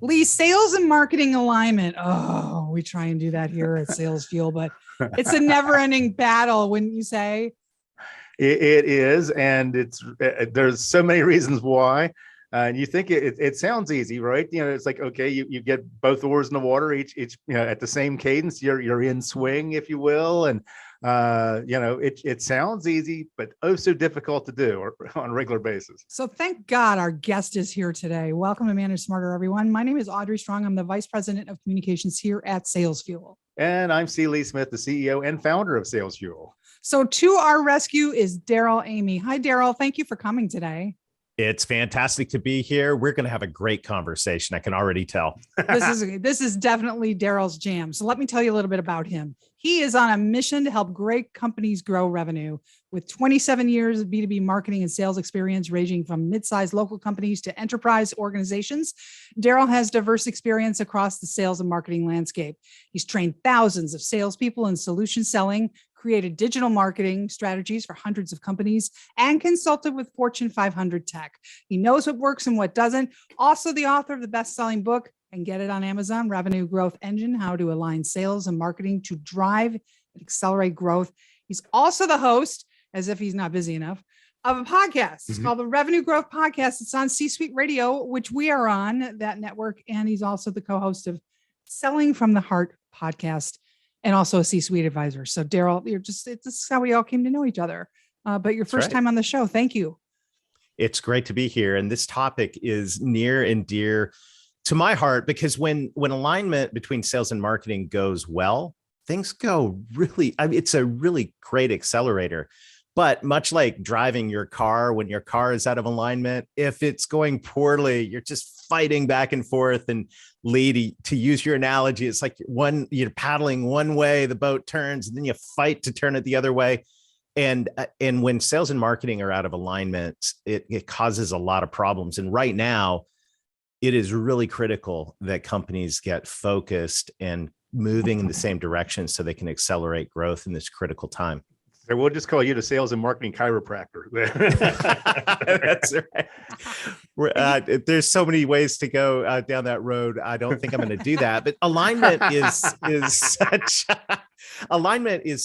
Lee, sales and marketing alignment. Oh, we try and do that here at SalesFuel, but it's a never-ending battle, wouldn't you say? It is, and there's so many reasons why. And you think it sounds easy, right? It's like, okay, you get both oars in the water, each at the same cadence. You're in swing, if you will, and it sounds easy, but oh so difficult to do on a regular basis. So thank God our guest is here today. Welcome to Manage Smarter, everyone. My name is Audrey Strong. I'm the Vice President of Communications here at SalesFuel. And I'm C. Lee Smith, the CEO and founder of SalesFuel. So to our rescue is Darrell Amy. Hi, Darrell. Thank you for coming today. It's fantastic to be here. We're going to have a great conversation. I can already tell. This is definitely Darrell's jam. So let me tell you a little bit about him. He is on a mission to help great companies grow revenue. With 27 years of B2B marketing and sales experience, ranging from mid-sized local companies to enterprise organizations, Darrell has diverse experience across the sales and marketing landscape. He's trained thousands of salespeople in solution selling, created digital marketing strategies for hundreds of companies, and consulted with Fortune 500 tech. He knows what works and what doesn't. Also the author of the best-selling book, and get it on Amazon, Revenue Growth Engine, How to Align Sales and Marketing to Drive and Accelerate Growth. He's also the host, as if he's not busy enough, of a podcast. It's called the Revenue Growth Podcast. It's on C-Suite Radio, which we are on that network. And he's also the co-host of Selling from the Heart podcast and also a C-Suite advisor. So Darrell, this is how we all came to know each other. But your first time on the show. Thank you. It's great to be here. And this topic is near and dear to my heart, because when alignment between sales and marketing goes well, things go really, it's a really great accelerator. But much like driving your car, when your car is out of alignment, if it's going poorly, you're just fighting back and forth. And Lee, to use your analogy, it's like you're paddling one way, the boat turns, and then you fight to turn it the other way. And when sales and marketing are out of alignment, it causes a lot of problems. And right now, it is really critical that companies get focused and moving in the same direction so they can accelerate growth in this critical time. So we'll just call you the sales and marketing chiropractor. That's right. There's so many ways to go down that road. I don't think I'm going to do that. But alignment is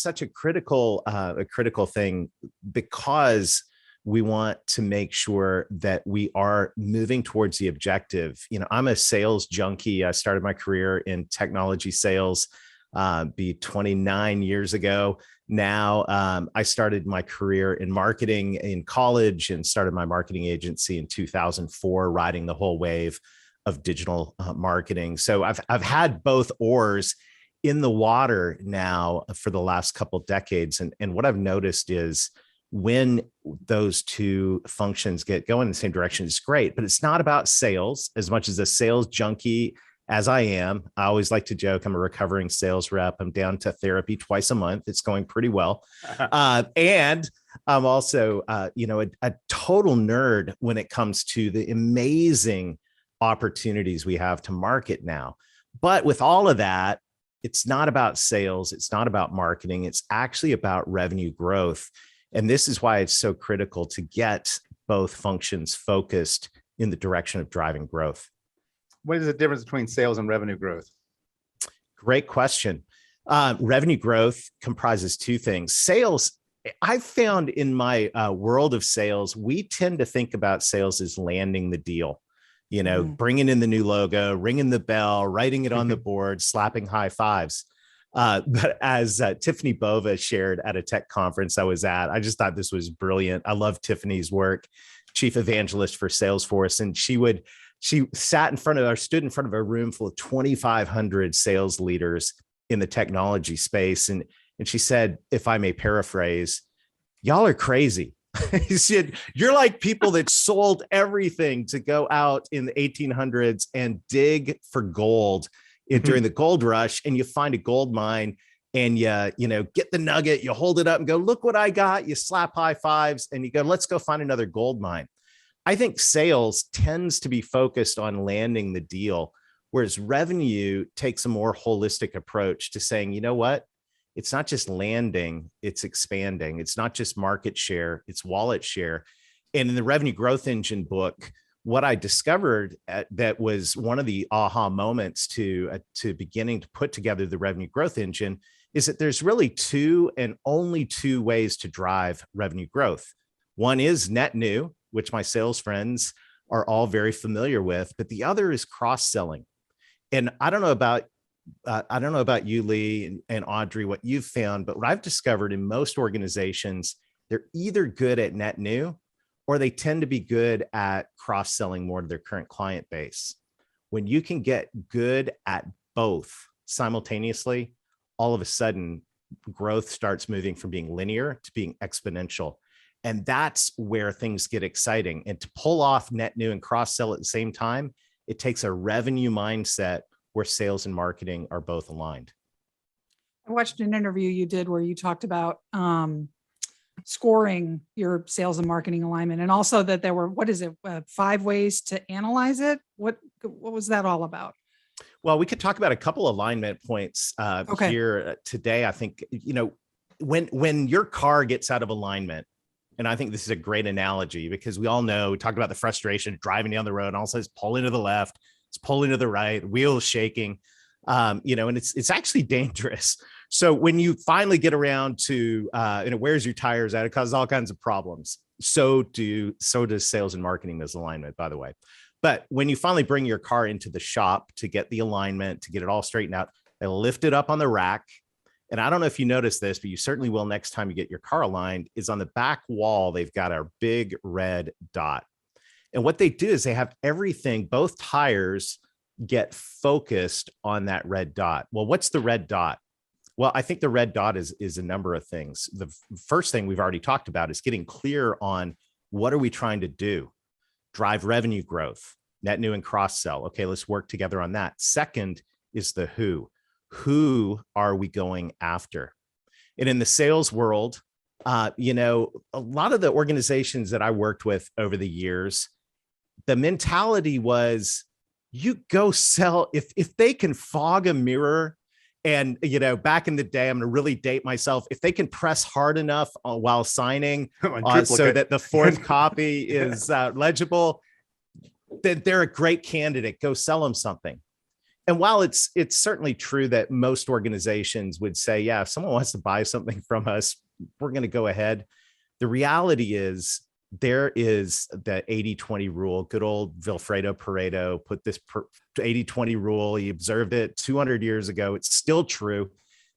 such a critical thing, because we want to make sure that we are moving towards the objective. I'm a sales junkie. I started my career in technology sales, 29 years ago. Now, I started my career in marketing in college and started my marketing agency in 2004, riding the whole wave of digital marketing. So I've had both oars in the water now for the last couple of decades. And what I've noticed is, when those two functions get going in the same direction, it's great. But it's not about sales as much as a sales junkie as I am. I always like to joke, I'm a recovering sales rep. I'm down to therapy twice a month. It's going pretty well. And I'm also, a total nerd when it comes to the amazing opportunities we have to market now. But with all of that, it's not about sales. It's not about marketing. It's actually about revenue growth. And this is why it's so critical to get both functions focused in the direction of driving growth. What is the difference between sales and revenue growth? Great question. Revenue growth comprises two things. Sales, I've found in my world of sales, we tend to think about sales as landing the deal, bringing in the new logo, ringing the bell, writing it on the board, slapping high fives. But as Tiffany Bova shared at a tech conference I was at, I just thought this was brilliant. I love Tiffany's work, chief evangelist for Salesforce. And she stood in front of a room full of 2,500 sales leaders in the technology space. And she said, if I may paraphrase, y'all are crazy. He said, you're like people that sold everything to go out in the 1800s and dig for gold during the gold rush, and you find a gold mine and you get the nugget, you hold it up and go, look what I got. You slap high fives and you go, let's go find another gold mine. I think sales tends to be focused on landing the deal, whereas revenue takes a more holistic approach to saying, you know what? It's not just landing, it's expanding. It's not just market share, it's wallet share. And in the Revenue Growth Engine book, what I discovered that was one of the aha moments to beginning to put together the revenue growth engine is that there's really two and only two ways to drive revenue growth. One is net new, which my sales friends are all very familiar with, but the other is cross-selling. And I don't know about you, Lee and Audrey, what you've found, but what I've discovered in most organizations, they're either good at net new or they tend to be good at cross-selling more to their current client base. When you can get good at both simultaneously, all of a sudden growth starts moving from being linear to being exponential. And that's where things get exciting. And to pull off net new and cross-sell at the same time, it takes a revenue mindset where sales and marketing are both aligned. I watched an interview you did where you talked about scoring your sales and marketing alignment, and also that there were, 5 ways to analyze it. What was that all about? Well, we could talk about a couple alignment points here today. I think, when your car gets out of alignment, and I think this is a great analogy because we all know, we talked about the frustration of driving down the road and also it's pulling to the left, it's pulling to the right, wheels shaking, and it's actually dangerous. So when you finally get around to, where's your tires at? It causes all kinds of problems. So does sales and marketing misalignment, by the way. But when you finally bring your car into the shop to get the alignment, to get it all straightened out, they lift it up on the rack. And I don't know if you noticed this, but you certainly will next time you get your car aligned, is on the back wall, they've got a big red dot. And what they do is they have everything, both tires get focused on that red dot. Well, what's the red dot? Well, I think the red dot is a number of things. The first thing we've already talked about is getting clear on what are we trying to do? Drive revenue growth, net new and cross sell. Okay, let's work together on that. Second is the who. Who are we going after? And in the sales world, a lot of the organizations that I worked with over the years, the mentality was you go sell. If they can fog a mirror, and back in the day, I'm going to really date myself, if they can press hard enough while signing so that the fourth copy is legible, then they're a great candidate. Go sell them something. And while it's certainly true that most organizations would say, yeah, if someone wants to buy something from us, we're going to go ahead. The reality is there is the 80-20 rule. Good old Vilfredo Pareto put this 80-20 rule. He observed it 200 years ago. It's still true.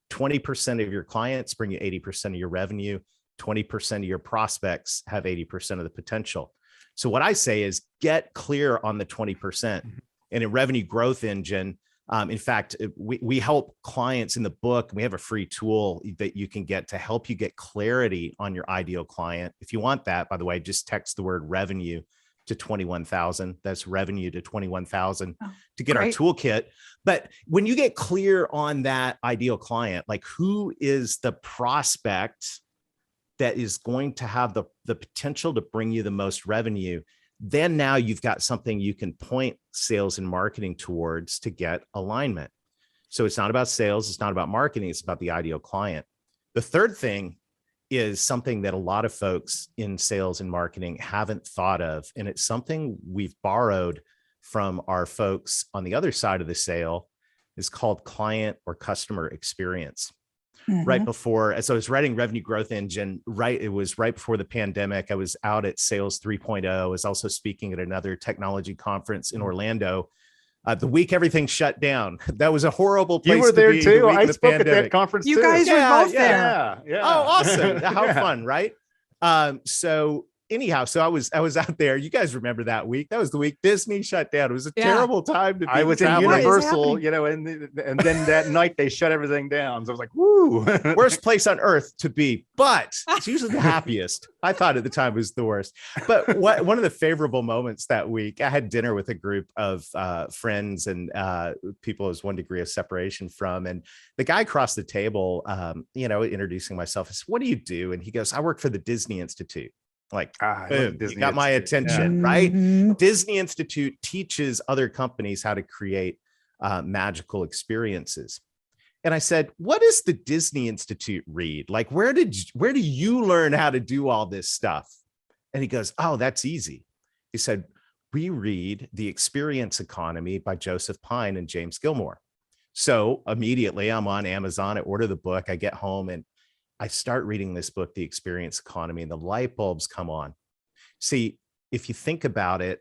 20% of your clients bring you 80% of your revenue. 20% of your prospects have 80% of the potential. So what I say is get clear on the 20%. And in revenue growth engine, in fact, we help clients in the book. We have a free tool that you can get to help you get clarity on your ideal client. If you want that, by the way, just text the word revenue to 21,000. That's revenue to 21,000 to get our toolkit. But when you get clear on that ideal client, like who is the prospect that is going to have the potential to bring you the most revenue, then now you've got something you can point sales and marketing towards to get alignment. So it's not about sales, it's not about marketing, it's about the ideal client. The third thing is something that a lot of folks in sales and marketing haven't thought of, and it's something we've borrowed from our folks on the other side of the sale. Is called client or customer experience. Right before, as I was writing Revenue Growth Engine, it was right before the pandemic. I was out at Sales 3.0. I was also speaking at another technology conference in Orlando. The week everything shut down. That was a horrible place. You were there too. I spoke at that conference. You guys were both there. Yeah. Oh, awesome! How fun, right? So anyhow, so I was out there. You guys remember that week? That was the week Disney shut down. It was a terrible time to be I was in traveling. Universal, and then that night they shut everything down. So I was like, woo. Worst place on earth to be, but it's usually the happiest. I thought at the time it was the worst. But one of the favorable moments that week, I had dinner with a group of friends and people I was 1 degree of separation from. And the guy across the table, introducing myself, I said, "What do you do?" And he goes, "I work for the Disney Institute." Like, boom, you got my attention, right? Disney Institute teaches other companies how to create magical experiences. And I said, "What does the Disney Institute read? Like, where do you learn how to do all this stuff?" And he goes, "Oh, that's easy." He said, we read The Experience Economy by Joseph Pine and James Gilmore. So immediately I'm on Amazon, I order the book, I get home and I start reading this book, The Experience Economy, and the light bulbs come on. See, if you think about it,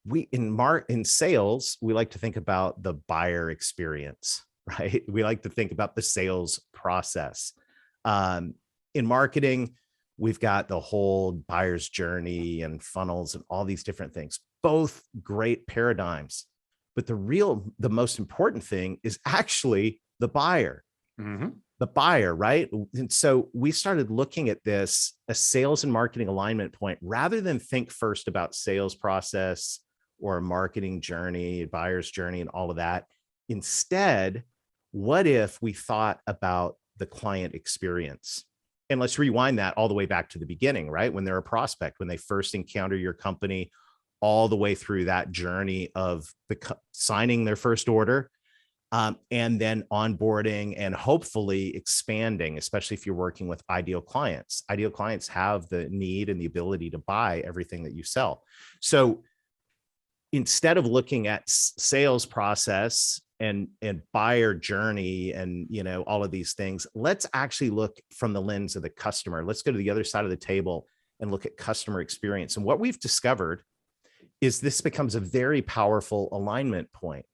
we in sales, we like to think about the buyer experience, right? We like to think about the sales process. In marketing, we've got the whole buyer's journey and funnels and all these different things, both great paradigms. But the most important thing is actually the buyer. Mm-hmm. The buyer, right? And so we started looking at this, a sales and marketing alignment point, rather than think first about sales process or marketing journey, buyer's journey, and all of that. Instead, what if we thought about the client experience? And let's rewind that all the way back to the beginning, right? When they're a prospect, when they first encounter your company, all the way through that journey of signing their first order, and then onboarding and hopefully expanding, especially if you're working with ideal clients. Ideal clients have the need and the ability to buy everything that you sell. So instead of looking at sales process and buyer journey and, all of these things, let's actually look from the lens of the customer. Let's go to the other side of the table and look at customer experience. And what we've discovered is this becomes a very powerful alignment point.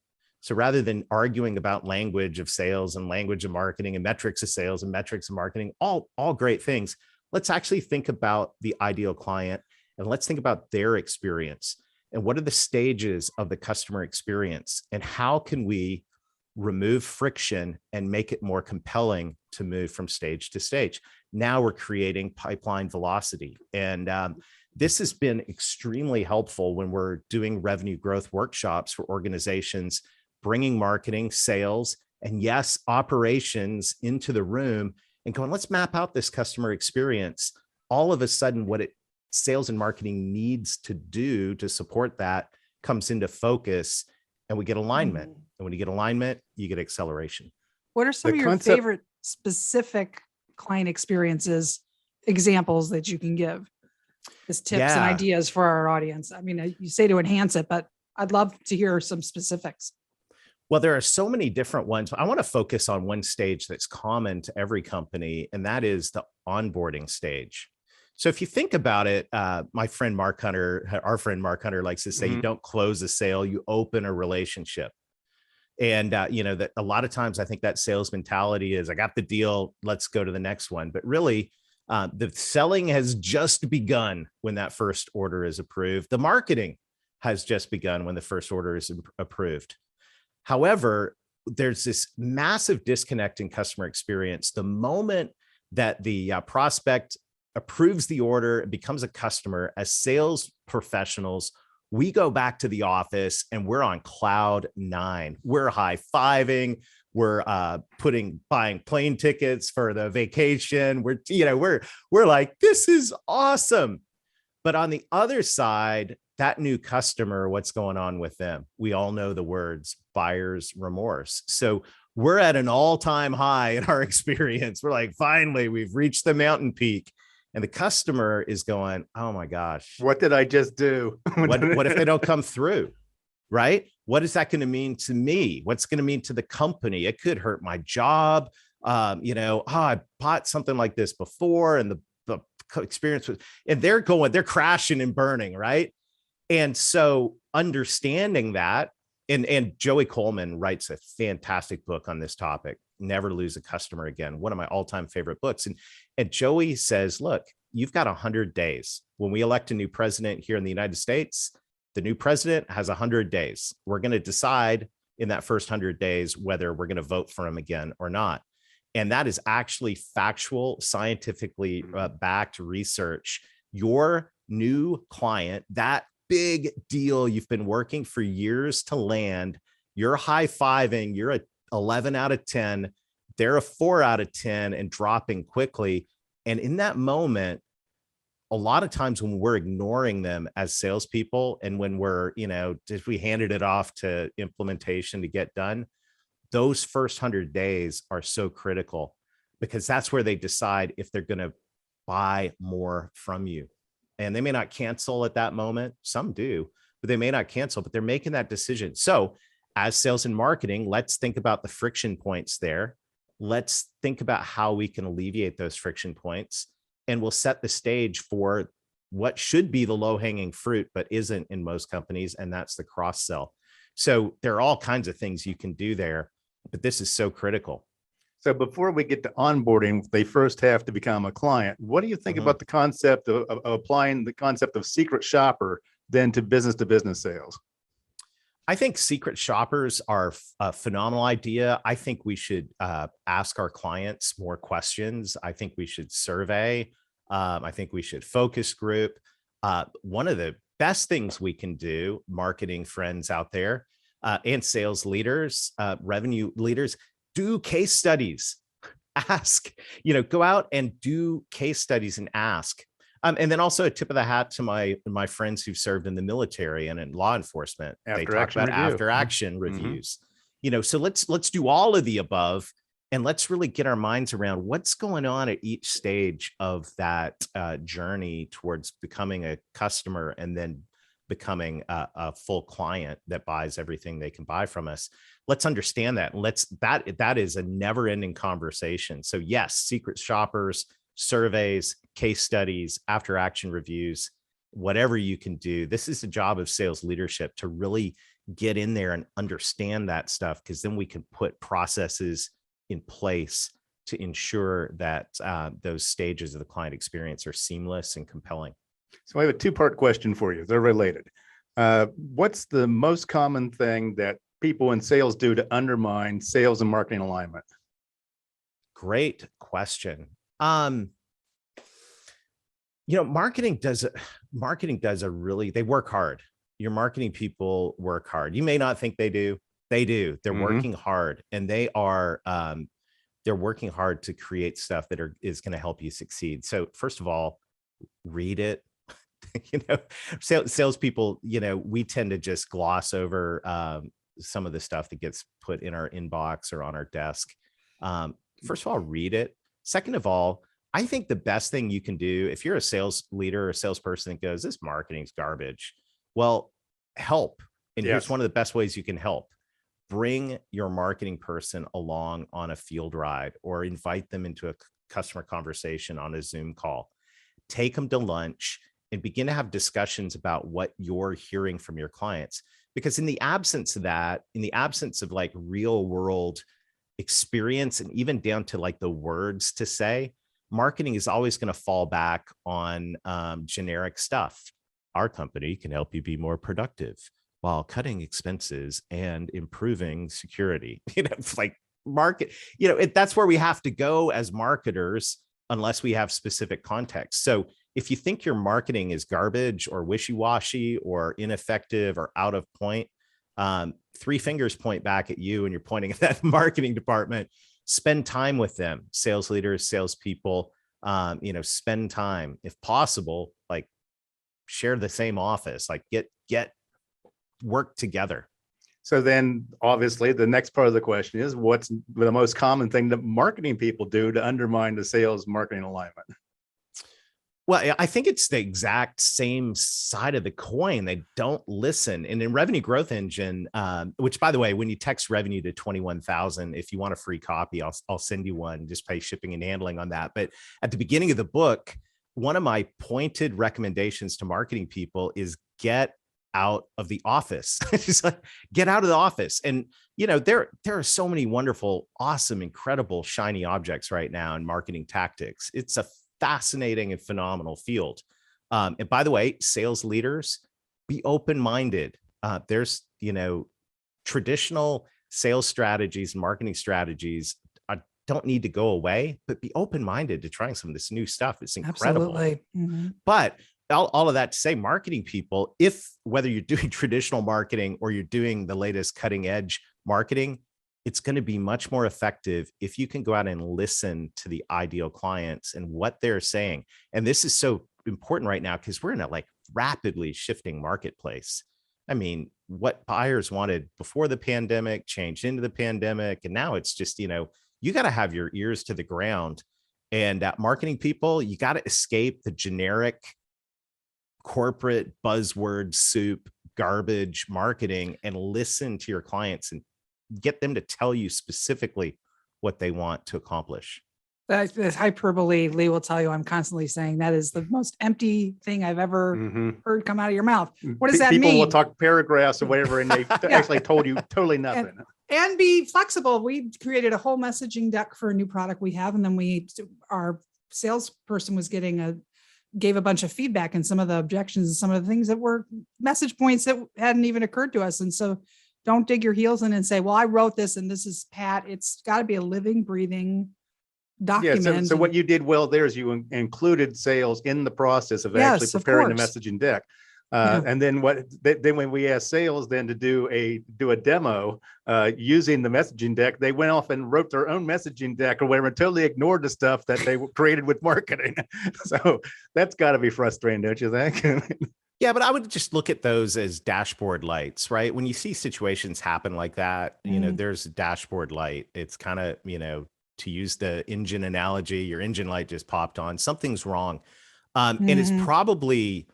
So rather than arguing about language of sales and language of marketing and metrics of sales and metrics of marketing, all great things, let's actually think about the ideal client and let's think about their experience and what are the stages of the customer experience and how can we remove friction and make it more compelling to move from stage to stage. Now we're creating pipeline velocity. And this has been extremely helpful when we're doing revenue growth workshops for organizations, bringing marketing, sales, and yes, operations into the room and going, let's map out this customer experience. All of a sudden, what sales and marketing needs to do to support that comes into focus and we get alignment. And when you get alignment, you get acceleration. What are some of your favorite specific client experiences, examples that you can give as tips and ideas for our audience? I mean, you say to enhance it, but I'd love to hear some specifics. Well, there are so many different ones. I want to focus on one stage that's common to every company, and that is the onboarding stage. So if you think about it, my friend Mark Hunter, our friend Mark Hunter likes to say, you don't close a sale, you open a relationship. And, that a lot of times I think that sales mentality is, I got the deal, let's go to the next one. But really, the selling has just begun when that first order is approved. The marketing has just begun when the first order is approved. However, there's this massive disconnect in customer experience. The moment that the prospect approves the order, it becomes a customer, as sales professionals, we go back to the office and we're on cloud 9. We're high-fiving. We're buying plane tickets for the vacation. We're like, this is awesome. But on the other side, that new customer, what's going on with them? We all know the words buyer's remorse. So we're at an all-time high in our experience. We're like, finally, we've reached the mountain peak. And the customer is going, oh my gosh. What did I just do? What if they don't come through? Right? What is that going to mean to me? What's going to mean to the company? It could hurt my job. I bought something like this before and the experience was, and they're crashing and burning, right? And so understanding that, and Joey Coleman writes a fantastic book on this topic, Never Lose a Customer Again, one of my all-time favorite books. And Joey says, look, you've got 100 days. When we elect a new president here in the United States, the new president has 100 days. We're going to decide in that first 100 days whether we're going to vote for him again or not. And that is actually factual, scientifically backed research. Your new client, that big deal you've been working for years to land, you're high-fiving, you're a 11 out of 10, they're a 4 out of 10 and dropping quickly. And in that moment, a lot of times when we're ignoring them as salespeople and when we're, if we handed it off to implementation to get done, those first 100 days are so critical because that's where they decide if they're going to buy more from you. And they may not cancel at that moment. Some do, but they may not cancel, but they're making that decision. So as sales and marketing, let's think about the friction points there. Let's think about how we can alleviate those friction points, and we'll set the stage for what should be the low-hanging fruit, but isn't in most companies, and that's the cross-sell. So there are all kinds of things you can do there, but this is so critical. So before we get to onboarding, they first have to become a client. What do you think about the concept of applying the concept of secret shopper then to business sales? I think secret shoppers are a phenomenal idea. I think we should ask our clients more questions. I think we should survey. I think we should focus group. One of the best things we can do, marketing friends out there and sales leaders, revenue leaders, do case studies. Ask, go out and do case studies and ask. And then also a tip of the hat to my friends who've served in the military and in law enforcement. They talk about after action reviews. So let's do all of the above, and let's really get our minds around what's going on at each stage of that journey towards becoming a customer and then becoming a full client that buys everything they can buy from us. Let's understand that. And that is a never-ending conversation. So yes, secret shoppers, surveys, case studies, after action reviews, whatever you can do. This is the job of sales leadership, to really get in there and understand that stuff, because then we can put processes in place to ensure that those stages of the client experience are seamless and compelling. So I have a two-part question for you. They're related. What's the most common thing that people in sales do to undermine sales and marketing alignment? Great question. Marketing does a really, they work hard. Your marketing people work hard. You may not think they do. They do. They're working hard, and they're working hard to create stuff that is going to help you succeed. So first of all, read it. Salespeople, we tend to just gloss over some of the stuff that gets put in our inbox or on our desk. First of all, read it. Second of all, I think the best thing you can do if you're a sales leader or a salesperson that goes, this marketing's garbage, well, help. And here's one of the best ways you can help. Bring your marketing person along on a field ride, or invite them into a customer conversation on a Zoom call. Take them to lunch and begin to have discussions about what you're hearing from your clients. Because in the absence of that, in the absence of like real world experience, and even down to like the words to say, marketing is always going to fall back on generic stuff. Our company can help you be more productive while cutting expenses and improving security. It's like market, that's where we have to go as marketers, unless we have specific context. So if you think your marketing is garbage or wishy-washy or ineffective or out of point, three fingers point back at you and you're pointing at that marketing department. Spend time with them, sales leaders, salespeople, spend time, if possible, like share the same office, like get work together. So then obviously the next part of the question is, what's the most common thing that marketing people do to undermine the sales marketing alignment? Well, I think it's the exact same side of the coin. They don't listen. And in Revenue Growth Engine, which, by the way, when you text revenue to 21,000, if you want a free copy, I'll send you one. Just pay shipping and handling on that. But at the beginning of the book, one of my pointed recommendations to marketing people is get out of the office. Just like, get out of the office. And there are so many wonderful, awesome, incredible, shiny objects right now in marketing tactics. It's a fascinating and phenomenal field. And by the way, sales leaders, be open-minded. There's, traditional sales strategies and marketing strategies don't need to go away, but be open-minded to trying some of this new stuff. It's incredible. Absolutely. Mm-hmm. But all of that to say, marketing people, whether you're doing traditional marketing or you're doing the latest cutting edge marketing, it's going to be much more effective if you can go out and listen to the ideal clients and what they're saying. And this is so important right now because we're in a rapidly shifting marketplace. I mean, what buyers wanted before the pandemic changed into the pandemic. And now it's just, you got to have your ears to the ground. And marketing people, you got to escape the generic corporate buzzword soup garbage marketing and listen to your clients and get them to tell you specifically what they want to accomplish. That's hyperbole. Lee will tell you I'm constantly saying that is the most empty thing I've ever heard come out of your mouth. What does that mean? People will talk paragraphs or whatever, and they actually told you totally nothing. And be flexible. We created a whole messaging deck for a new product we have. And then our salesperson gave a bunch of feedback and some of the objections and some of the things that were message points that hadn't even occurred to us. And so don't dig your heels in and say, well, I wrote this and this is Pat. It's got to be a living, breathing document. Yeah, so what you did well there is you included sales in the process of actually preparing the messaging deck. And then when we asked sales then to do a demo using the messaging deck, they went off and wrote their own messaging deck or whatever and totally ignored the stuff that they created with marketing. So that's got to be frustrating, don't you think? Yeah, but I would just look at those as dashboard lights, right? When you see situations happen like that, there's a dashboard light. It's kind of, to use the engine analogy, your engine light just popped on, something's wrong. And it's probably,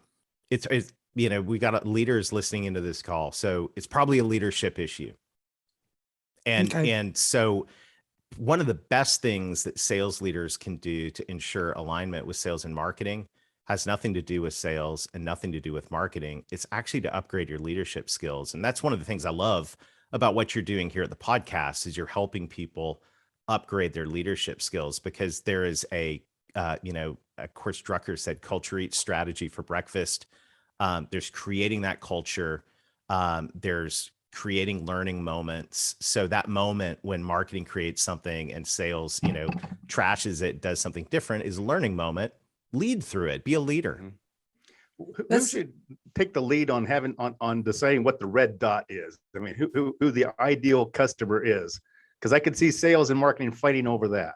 we got leaders listening into this call. So it's probably a leadership issue. And so one of the best things that sales leaders can do to ensure alignment with sales and marketing has nothing to do with sales and nothing to do with marketing. It's actually to upgrade your leadership skills. And that's one of the things I love about what you're doing here at the podcast is you're helping people upgrade their leadership skills, because there is of course, Drucker said, culture eats strategy for breakfast. There's creating that culture. There's creating learning moments. So that moment when marketing creates something and sales, trashes it, does something different, is a learning moment. Lead through it. Be a leader. Who should take the lead on on deciding what the red dot is? I mean, who the ideal customer is? Because I could see sales and marketing fighting over that.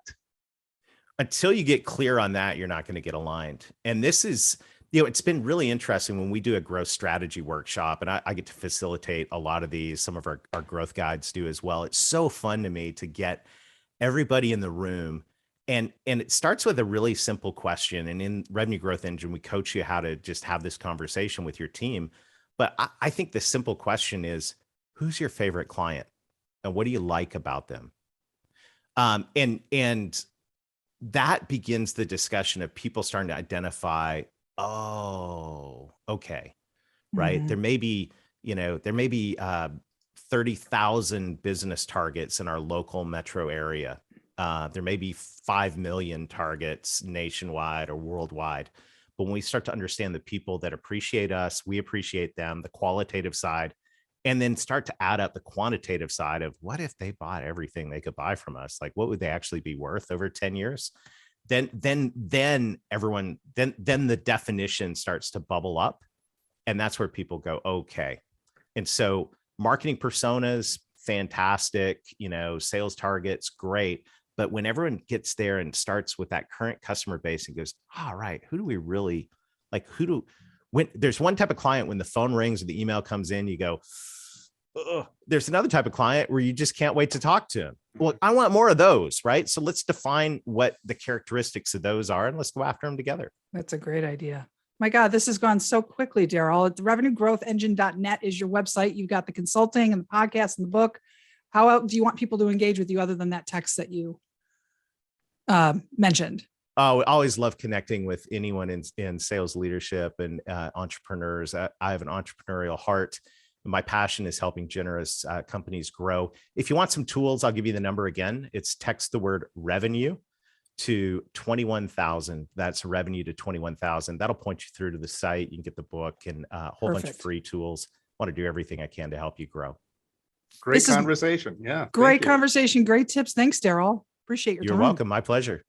Until you get clear on that, you're not going to get aligned. And this is, it's been really interesting when we do a growth strategy workshop, and I get to facilitate a lot of these. Some of our growth guides do as well. It's so fun to me to get everybody in the room. And it starts with a really simple question. And in Revenue Growth Engine, we coach you how to just have this conversation with your team. But I think the simple question is, who's your favorite client? And what do you like about them? And that begins the discussion of people starting to identify, oh, okay, right? There may be 30,000 business targets in our local metro area. There may be 5 million targets nationwide or worldwide. But when we start to understand the people that appreciate us, we appreciate them, the qualitative side, and then start to add up the quantitative side of what if they bought everything they could buy from us? Like, what would they actually be worth over 10 years? Then the definition starts to bubble up. And that's where people go, okay. And so marketing personas, fantastic, sales targets, great. But when everyone gets there and starts with that current customer base and goes, all right, who do we really like? When there's one type of client, when the phone rings or the email comes in, you go, ugh. There's another type of client where you just can't wait to talk to them. Well, I want more of those, right? So let's define what the characteristics of those are and let's go after them together. That's a great idea. My God, this has gone so quickly, Darrell. revenuegrowthengine.net is your website. You've got the consulting and the podcast and the book. How else do you want people to engage with you other than that text that you mentioned? Oh, I always love connecting with anyone in sales leadership and entrepreneurs. I have an entrepreneurial heart. My passion is helping generous companies grow. If you want some tools, I'll give you the number again. It's text the word revenue to 21,000. That's revenue to 21,000. That'll point you through to the site. You can get the book and a whole bunch of free tools. I want to do everything I can to help you grow. Great conversation. Yeah. Great conversation. Great tips. Thanks, Darrell. Appreciate your time. You're welcome. My pleasure.